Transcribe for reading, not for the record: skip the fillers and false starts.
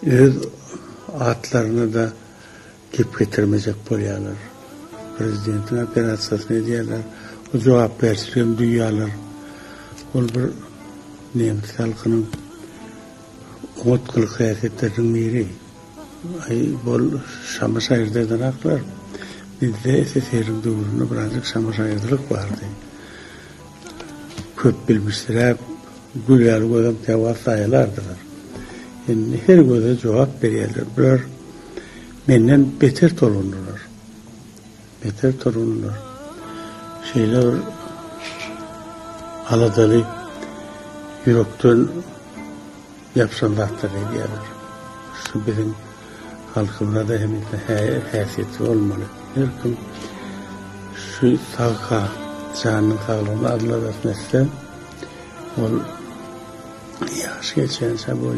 öz atlarını da gep getirmeyecek bolýarlar. Prezidentin operasyasını ediyorlar. O cevap versin dünyalar. Ol bir Nemis halkının umut kılık hareketlerinin biri. Bol Şamaşehir'den aklar. Bizde SSR'in doğruluğunda birazcık Şamaşehir'lik vardı. Köp bilmişler, güler gözüm cevap sayılardılar. Yani her göze cevap veriyorlar. Birer menden beter torunlular. Beter torunlular. Şeyler aladalı yürekten yapsanlatlar ediyorlar. Şu bizim halkımda da hem haysiyeti olmalı. Her kim şu sağlığa, canının sağlığına adlar etmezse, o yaş geçen sabır